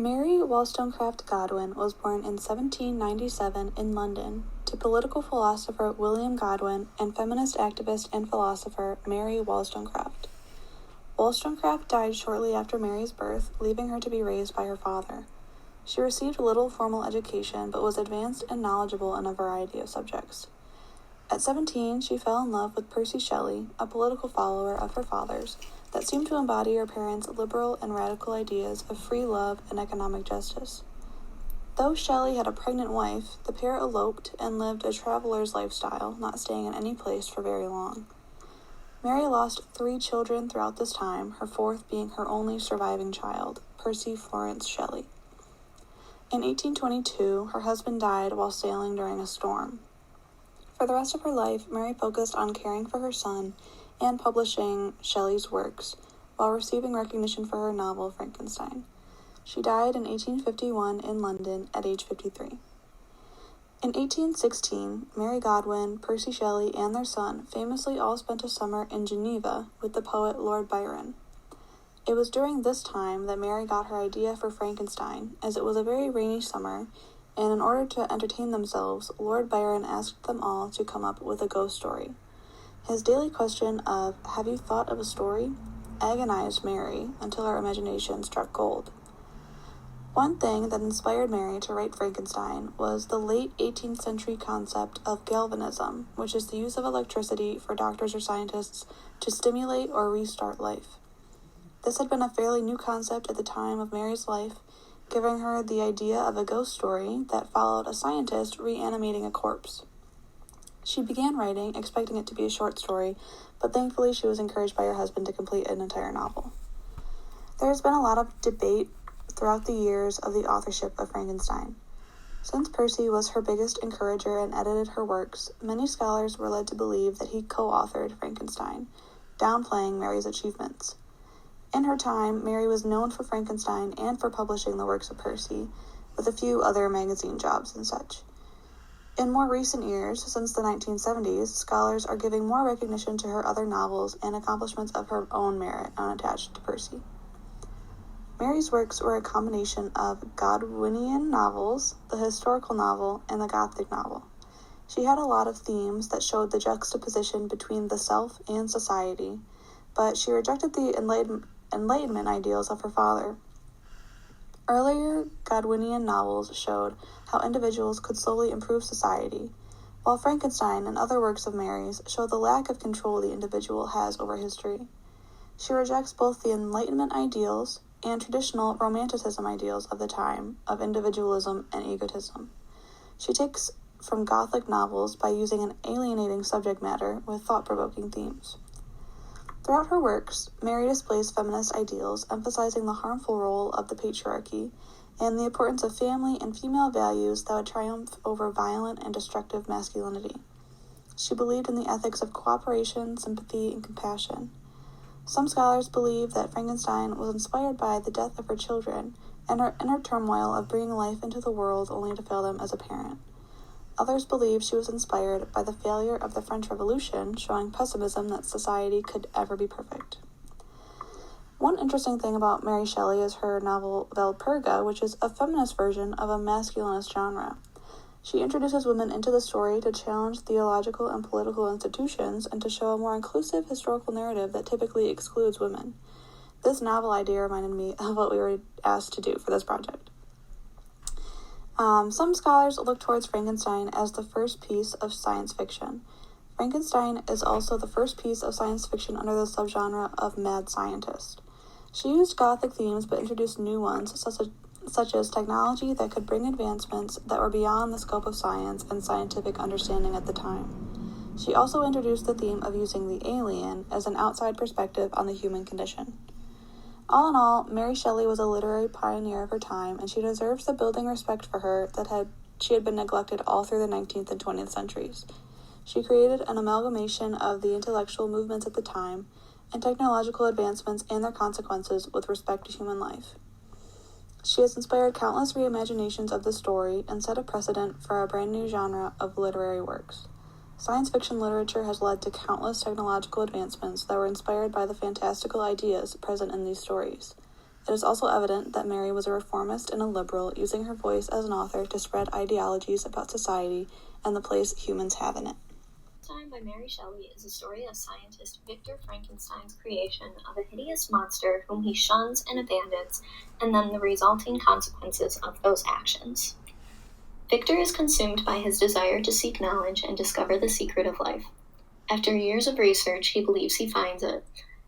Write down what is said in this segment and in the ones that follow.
Mary Wollstonecraft Godwin was born in 1797 in London to political philosopher William Godwin and feminist activist and philosopher Mary Wollstonecraft. Wollstonecraft died shortly after Mary's birth, leaving her to be raised by her father. She received little formal education but was advanced and knowledgeable in a variety of subjects. At 17, she fell in love with Percy Shelley, a political follower of her father's, that seemed to embody her parents' liberal and radical ideas of free love and economic justice. Though Shelley had a pregnant wife, the pair eloped and lived a traveler's lifestyle, not staying in any place for very long. Mary lost 3 children throughout this time, her 4th being her only surviving child, Percy Florence Shelley. In 1822, her husband died while sailing during a storm. For the rest of her life, Mary focused on caring for her son and publishing Shelley's works, while receiving recognition for her novel Frankenstein. She died in 1851 in London at age 53. In 1816, Mary Godwin, Percy Shelley, and their son famously all spent a summer in Geneva with the poet Lord Byron. It was during this time that Mary got her idea for Frankenstein, as it was a very rainy summer, and in order to entertain themselves, Lord Byron asked them all to come up with a ghost story. His daily question of, "Have you thought of a story?" agonized Mary until her imagination struck gold. One thing that inspired Mary to write Frankenstein was the late 18th century concept of galvanism, which is the use of electricity for doctors or scientists to stimulate or restart life. This had been a fairly new concept at the time of Mary's life, giving her the idea of a ghost story that followed a scientist reanimating a corpse. She began writing, expecting it to be a short story, but thankfully she was encouraged by her husband to complete an entire novel. There has been a lot of debate throughout the years of the authorship of Frankenstein. Since Percy was her biggest encourager and edited her works, many scholars were led to believe that he co-authored Frankenstein, downplaying Mary's achievements. In her time, Mary was known for Frankenstein and for publishing the works of Percy, with a few other magazine jobs and such. In more recent years, since the 1970s, scholars are giving more recognition to her other novels and accomplishments of her own merit unattached to Percy. Mary's works were a combination of Godwinian novels, the historical novel, and the Gothic novel. She had a lot of themes that showed the juxtaposition between the self and society, but she rejected the Enlightenment ideals of her father. Earlier Godwinian novels showed how individuals could slowly improve society, while Frankenstein and other works of Mary's show the lack of control the individual has over history. She rejects both the Enlightenment ideals and traditional Romanticism ideals of the time of individualism and egotism. She takes from Gothic novels by using an alienating subject matter with thought-provoking themes. Throughout her works, Mary displays feminist ideals, emphasizing the harmful role of the patriarchy and the importance of family and female values that would triumph over violent and destructive masculinity. She believed in the ethics of cooperation, sympathy, and compassion. Some scholars believe that Frankenstein was inspired by the death of her children and her inner turmoil of bringing life into the world only to fail them as a parent. Others believe she was inspired by the failure of the French Revolution, showing pessimism that society could ever be perfect. One interesting thing about Mary Shelley is her novel Valperga, which is a feminist version of a masculinist genre. She introduces women into the story to challenge theological and political institutions and to show a more inclusive historical narrative that typically excludes women. This novel idea reminded me of what we were asked to do for this project. Some scholars look towards Frankenstein as the first piece of science fiction. Frankenstein is also the first piece of science fiction under the subgenre of mad scientist. She used Gothic themes but introduced new ones, such as technology that could bring advancements that were beyond the scope of science and scientific understanding at the time. She also introduced the theme of using the alien as an outside perspective on the human condition. All in all, Mary Shelley was a literary pioneer of her time, and she deserves the building respect for her that she had been neglected all through the 19th and 20th centuries. She created an amalgamation of the intellectual movements at the time and technological advancements and their consequences with respect to human life. She has inspired countless reimaginations of the story and set a precedent for a brand new genre of literary works. Science fiction literature has led to countless technological advancements that were inspired by the fantastical ideas present in these stories. It is also evident that Mary was a reformist and a liberal, using her voice as an author to spread ideologies about society and the place humans have in it. Frankenstein by Mary Shelley is a story of scientist Victor Frankenstein's creation of a hideous monster whom he shuns and abandons, and then the resulting consequences of those actions. Victor is consumed by his desire to seek knowledge and discover the secret of life. After years of research, he believes he finds it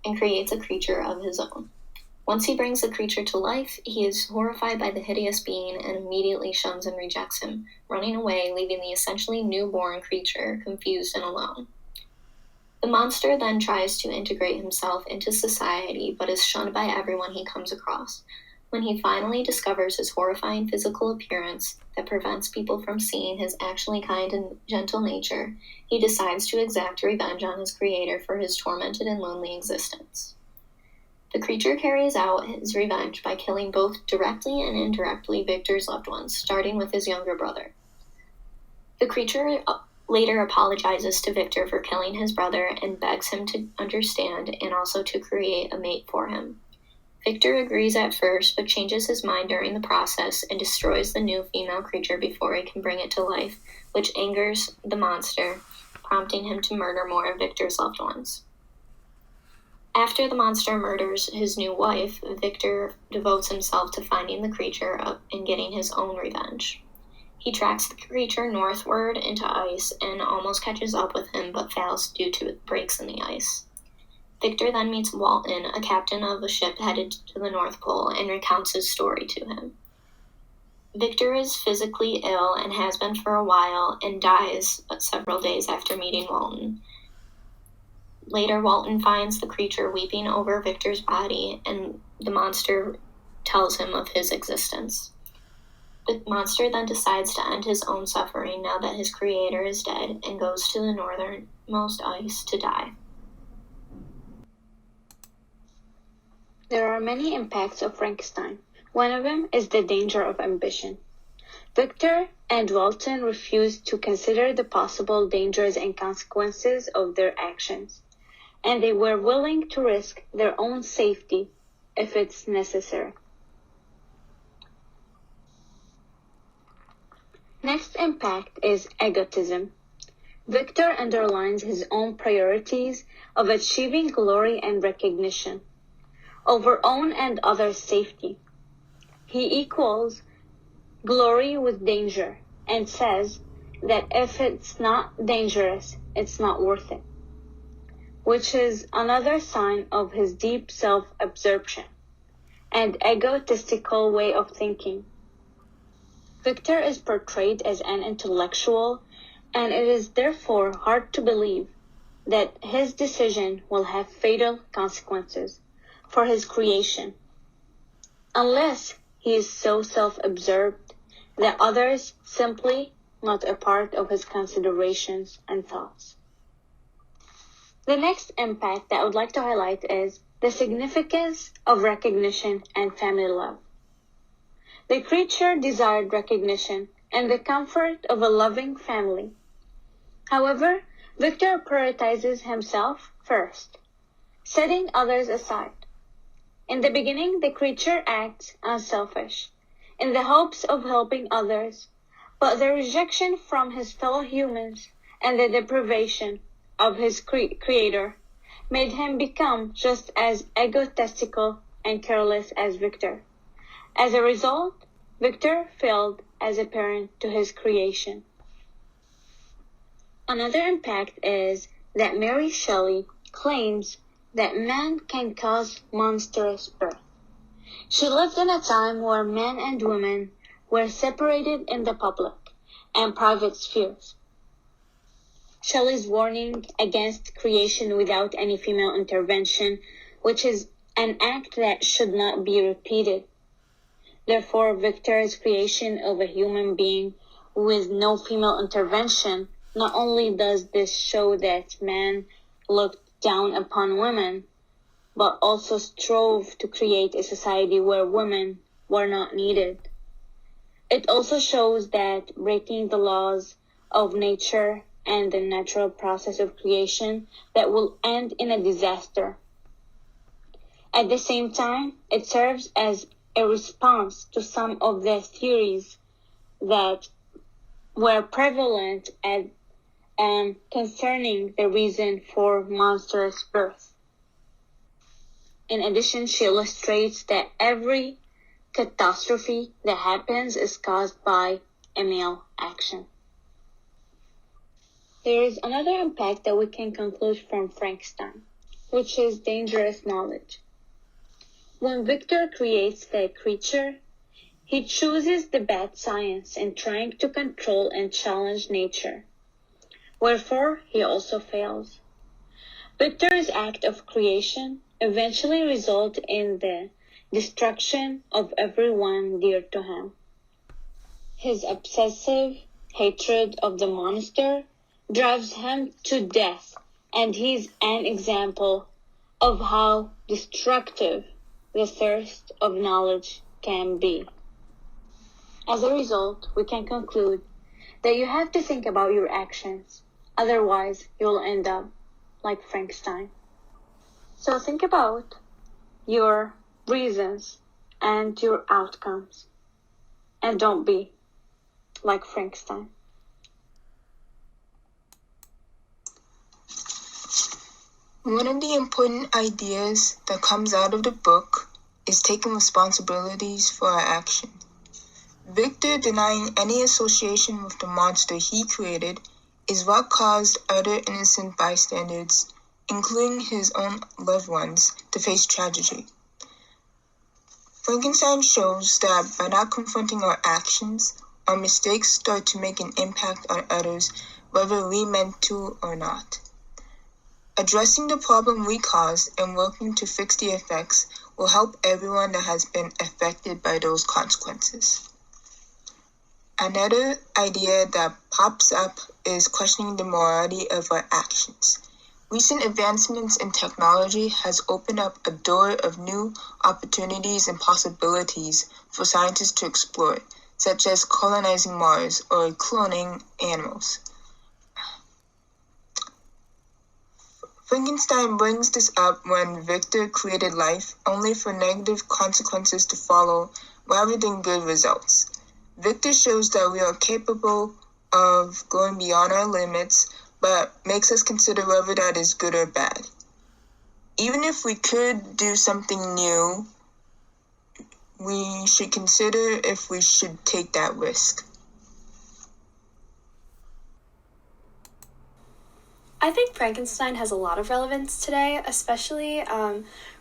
and creates a creature of his own. Once he brings the creature to life, he is horrified by the hideous being and immediately shuns and rejects him, running away, leaving the essentially newborn creature confused and alone. The monster then tries to integrate himself into society, but is shunned by everyone he comes across. When he finally discovers his horrifying physical appearance that prevents people from seeing his actually kind and gentle nature, he decides to exact revenge on his creator for his tormented and lonely existence. The creature carries out his revenge by killing both directly and indirectly Victor's loved ones, starting with his younger brother. The creature later apologizes to Victor for killing his brother and begs him to understand and also to create a mate for him. Victor agrees at first, but changes his mind during the process and destroys the new female creature before he can bring it to life, which angers the monster, prompting him to murder more of Victor's loved ones. After the monster murders his new wife, Victor devotes himself to finding the creature and getting his own revenge. He tracks the creature northward into ice and almost catches up with him, but fails due to breaks in the ice. Victor then meets Walton, a captain of a ship headed to the North Pole, and recounts his story to him. Victor is physically ill and has been for a while, and dies several days after meeting Walton. Later, Walton finds the creature weeping over Victor's body, and the monster tells him of his existence. The monster then decides to end his own suffering now that his creator is dead, and goes to the northernmost ice to die. There are many impacts of Frankenstein. One of them is the danger of ambition. Victor and Walton refused to consider the possible dangers and consequences of their actions, and they were willing to risk their own safety if it's necessary. Next impact is egotism. Victor underlines his own priorities of achieving glory and recognition over own and others' safety. He equals glory with danger and says that if it's not dangerous, it's not worth it, which is another sign of his deep self-absorption and egotistical way of thinking. Victor is portrayed as an intellectual, and it is therefore hard to believe that his decision will have fatal consequences for his creation, unless he is so self-absorbed that others simply not a part of his considerations and thoughts. The next impact that I would like to highlight is the significance of recognition and family love. The creature desired recognition and the comfort of a loving family. However, Victor prioritizes himself first, setting others aside. In the beginning, the creature acts unselfish, in the hopes of helping others, but the rejection from his fellow humans and the deprivation of his creator made him become just as egotistical and careless as Victor. As a result, Victor failed as a parent to his creation. Another impact is that Mary Shelley claims that man can cause monstrous birth. She lived in a time where men and women were separated in the public and private spheres. Shelley's warning against creation without any female intervention, which is an act that should not be repeated. Therefore, Victor's creation of a human being with no female intervention, not only does this show that man looked down upon women, but also strove to create a society where women were not needed. It also shows that breaking the laws of nature and the natural process of creation that will end in a disaster. At the same time, it serves as a response to some of the theories that were prevalent concerning the reason for monsters' birth. In addition, she illustrates that every catastrophe that happens is caused by a male action. There is another impact that we can conclude from Frankenstein, which is dangerous knowledge. When Victor creates the creature, he chooses the bad science in trying to control and challenge nature. Wherefore, he also fails. Victor's act of creation eventually results in the destruction of everyone dear to him. His obsessive hatred of the monster drives him to death, and he's an example of how destructive the thirst of knowledge can be. As a result, we can conclude that you have to think about your actions, otherwise you'll end up like Frankenstein. So think about your reasons and your outcomes, and don't be like Frankenstein. One of the important ideas that comes out of the book is taking responsibilities for our actions. Victor denying any association with the monster he created is what caused other innocent bystanders, including his own loved ones, to face tragedy. Frankenstein shows that by not confronting our actions, our mistakes start to make an impact on others, whether we meant to or not. Addressing the problem we caused and working to fix the effects will help everyone that has been affected by those consequences. Another idea that pops up is questioning the morality of our actions. Recent advancements in technology has opened up a door of new opportunities and possibilities for scientists to explore, such as colonizing Mars or cloning animals. Frankenstein brings this up when Victor created life only for negative consequences to follow rather than good results. Victor shows that we are capable of going beyond our limits, but makes us consider whether that is good or bad. Even if we could do something new, we should consider if we should take that risk. I think Frankenstein has a lot of relevance today, especially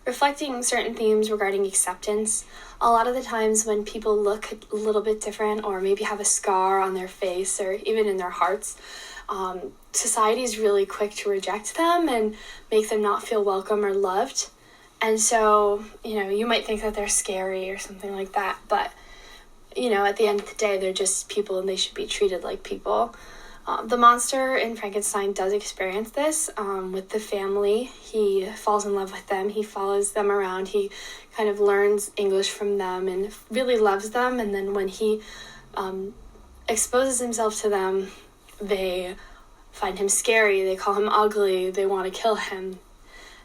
reflecting certain themes regarding acceptance. A lot of the times when people look a little bit different or maybe have a scar on their face or even in their hearts, society is really quick to reject them and make them not feel welcome or loved. And so, you might think that they're scary or something like that, but, at the end of the day, they're just people and they should be treated like people. The monster in Frankenstein does experience this with the family. He falls in love with them. He follows them around. He kind of learns English from them and really loves them. And then when he exposes himself to them, they find him scary. They call him ugly. They want to kill him.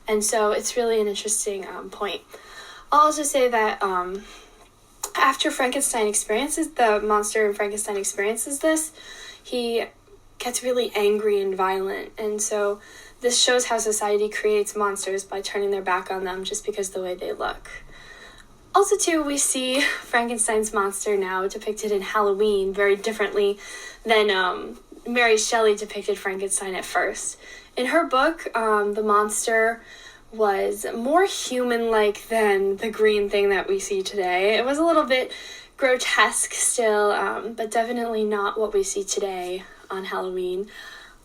And so it's really an interesting point. I'll also say that after the monster in Frankenstein experiences this, he gets really angry and violent, and so this shows how society creates monsters by turning their back on them just because of the way they look. Also, too, we see Frankenstein's monster now depicted in Halloween very differently than Mary Shelley depicted Frankenstein at first. In her book, the monster was more human-like than the green thing that we see today. It was a little bit grotesque still, but definitely not what we see today on Halloween.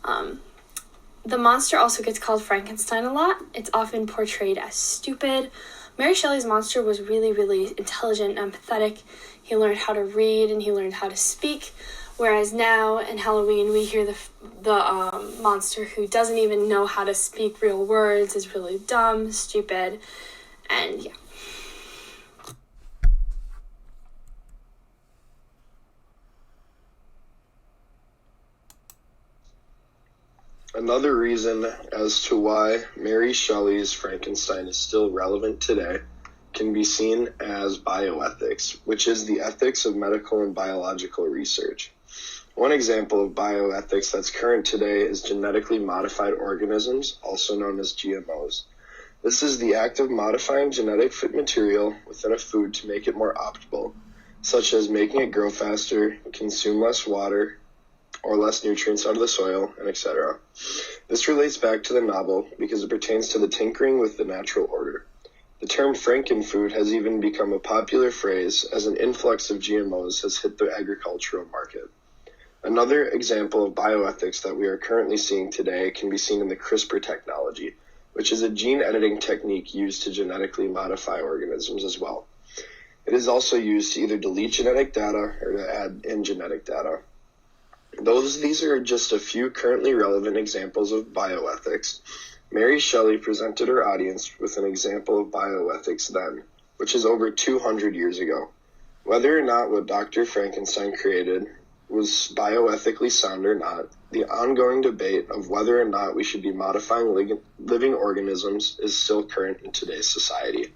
The monster also gets called Frankenstein a lot. It's often portrayed as stupid. Mary Shelley's monster was really, really intelligent and empathetic. He learned how to read and he learned how to speak, whereas now in Halloween we hear the monster who doesn't even know how to speak real words, is really dumb, stupid, and yeah. Another reason as to why Mary Shelley's Frankenstein is still relevant today can be seen as bioethics, which is the ethics of medical and biological research. One example of bioethics that's current today is genetically modified organisms, also known as GMOs. This is the act of modifying genetic fit material within a food to make it more optimal, such as making it grow faster, consume less water, or less nutrients out of the soil, and etc. This relates back to the novel because it pertains to the tinkering with the natural order. The term Frankenfood has even become a popular phrase as an influx of GMOs has hit the agricultural market. Another example of bioethics that we are currently seeing today can be seen in the CRISPR technology, which is a gene editing technique used to genetically modify organisms as well. It is also used to either delete genetic data or to add in genetic data. These are just a few currently relevant examples of bioethics. Mary Shelley presented her audience with an example of bioethics then, which is over 200 years ago. Whether or not what Dr. Frankenstein created was bioethically sound or not, the ongoing debate of whether or not we should be modifying living organisms is still current in today's society.